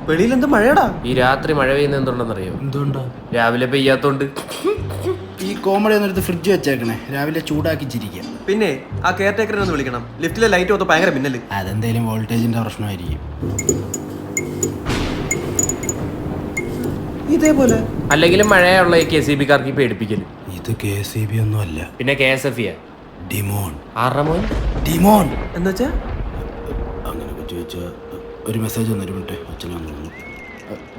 വെളിയിൽ എന്ത് മഴയടാ? ഈ രാത്രി മഴ പെയ്യുന്ന എന്തുണ്ടെന്നറിയോ? എന്തുകൊണ്ടാ? രാവിലെ പെയ്യാത്തോണ്ട്. ഈ കോമഡി ഒന്നെടുത്ത് ഫ്രിഡ്ജ് വെച്ചേക്കണേ, രാവിലെ ചൂടാക്കി ചിരിക്കാം. പിന്നെ ആ കെയർ ടേക്കറിനെ ഒന്ന് വിളിക്കണം. ലിഫ്റ്റിലെ ലൈറ്റ് മൊത്തം ഭയങ്കര മിന്നല്. അതെന്തേലും വോൾട്ടേജിന്റെ പ്രശ്നമായിരിക്കും. ഇതേപോലെ അല്ലെങ്കിലും മഴയുള്ള ഈ KCB-കാർക്ക് പേടിപ്പിക്കല്. ഇത് KCB ഒന്നും അല്ല, പിന്നെ KSF. ഡിമോൺ. ആറമോൻ ഡിമോൺ എന്നുവെച്ചാ അങ്ങനെയൊക്കെ ചോദിച്ചാൽ ഒരു മെസ്സേജ് വന്നൊരു മിനിറ്റ്, അച്ഛനെ വന്നു.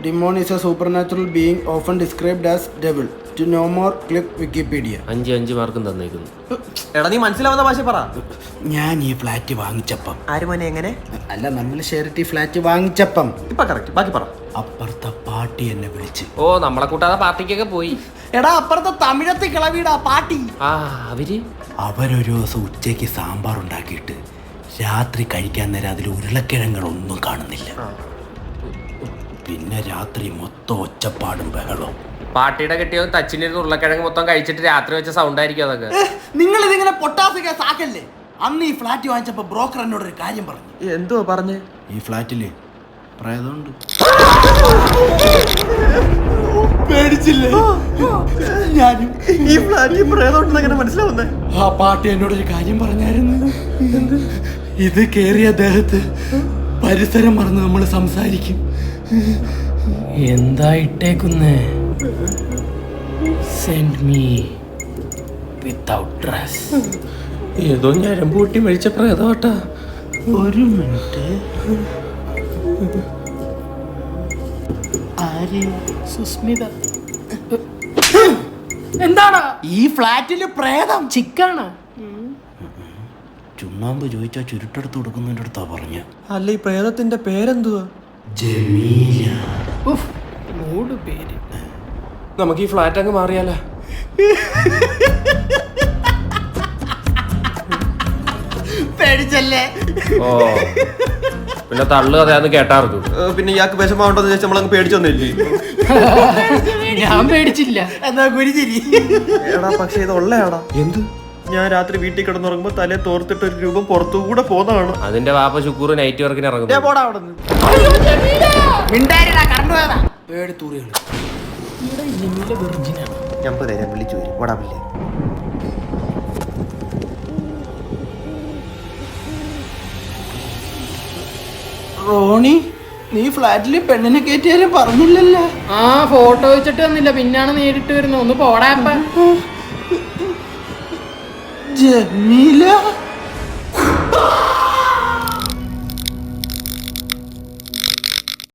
Demon is a supernatural being often described as devil. To know more click Wikipedia. 5 മാർക്കും തന്നേക്കുന്നു. എടാ നീ മനസ്സിലാവുന്ന ഭാഷ പറ. ഞാൻ ഈ ഫ്ലാറ്റ് വാങ്ങിച്ചപ്പം, ആര് മോനെ എങ്ങനെ? അല്ല നമ്മൾ ഷെയറിറ്റി ഫ്ലാറ്റ് വാങ്ങിച്ചപ്പം ഇപ്പൊ കറക്റ്റ്, ബാക്കി പറ. അപ്പുറത്തെ പാട്ടി എന്നെ വിളിച്ച്. ഓ, നമ്മളെ കൂട്ടാതെ പാർട്ടിക്കൊക്കെ പോയി. എടാ അപ്പുറത്തെ തമിഴത്തെ കിളവിടാ പാട്ടി. അവരൊരു ദിവസം ഉച്ചയ്ക്ക് സാമ്പാർ ഉണ്ടാക്കിയിട്ട് രാത്രി കഴിക്കാൻ നേരം അതിൽ ഉരുളക്കിഴങ്ങുകളൊന്നും കാണുന്നില്ല. പിന്നെ രാത്രി മൊത്തം ഒച്ചപ്പാടും ബഹളവും. പാർട്ടിയുടെ കെട്ടിയോ തച്ചിനിരുന്ന് ഉരുളക്കിഴങ്ങ് മൊത്തം കഴിച്ചിട്ട് രാത്രി വെച്ച സൗണ്ട് ആയിരിക്കും അതൊക്കെ. നിങ്ങൾ ഇതിങ്ങനെ പൊട്ടാസ് കേസ് ആക്കല്ലേ. അന്ന് ഈ ഫ്ലാറ്റ് വാങ്ങിച്ചപ്പോ ബ്രോക്കർ എന്നോട് ഒരു കാര്യം പറഞ്ഞു. എന്തുവാ പറഞ്ഞേ? ഈ ഫ്ലാറ്റില് പ്രേതമുണ്ട്. പേടിച്ചില്ലേ? ഞാനും ഈ ഫ്ലാറ്റിൽ പ്രേതമുണ്ടെന്ന് എങ്ങനെ മനസ്സിലാവുന്നേ? ആ പാട്ടി എന്നോടൊരു കാര്യം പറഞ്ഞായിരുന്നു. ഇത് കേറിയ ദേഹത്ത് പരിസരം മറന്ന് നമ്മൾ സംസാരിക്കും. എന്തായിട്ടേക്കുന്നേ? Send me without dress. ഏതോ ഞരമ്പ് പൊട്ടി മരിച്ച പ്രേതോട്ടാ. ഒരു മിനിറ്റ്. സുസ്മിത. എന്താണ് ഈ ഫ്ലാറ്റില് പ്രേതം? ചിക്കാണ്. ചുണ്ണാമ്പ് ചോദിച്ചാ ചുരുട്ടെടുത്ത് കൊടുക്കുന്നതിന്റെ അടുത്താ പറഞ്ഞ. അല്ല ഈ പ്രേതത്തിന്റെ പേരെന്തുവാ? ജമീല. മൂട് പേര്. നമുക്ക് ഈ ഫ്ലാറ്റ് അങ്ങ് മാറിയാലോ? പേടിച്ചല്ലേ? ഓ, പിന്നെ തള്ളു കഥയാന്ന് കേട്ടാർന്നു. പിന്നെ ഇയാൾക്ക് വിഷമമുണ്ടെന്ന് ചോദിച്ചാൽ നമ്മളങ്ങ് പേടിച്ചൊന്നില്ലേ? ഞാൻ പേടിച്ചില്ല. എന്നാ കുരിചിരി. എടാ പക്ഷെ ഇത് ഉള്ളയാടാ. എന്ത്? ഞാൻ രാത്രി വീട്ടിൽ കിടന്നുറങ്ങുമ്പോ തലേ തോർത്തിട്ട് ഒരു രൂപം പുറത്തുകൂടെ പോന്നതാണ്. അതിന്റെ വാപ്പ ശുക്കൂർ നൈറ്റ് വർക്കിന് ഇറങ്ങുന്നു. ഞാൻ പറയാം, വിളിച്ചു വരും. ഓടാവില്ലേ? റോണി, നീ ഫ്ലാറ്റില് പെണ്ണിനെ കയറ്റിയാലും പറഞ്ഞില്ലല്ലോ. ആ ഫോട്ടോ വെച്ചിട്ട് വന്നില്ല, പിന്നാണ് നേരിട്ട് വരുന്നത്. ഒന്ന് പോടാപ്പ. ജമീല.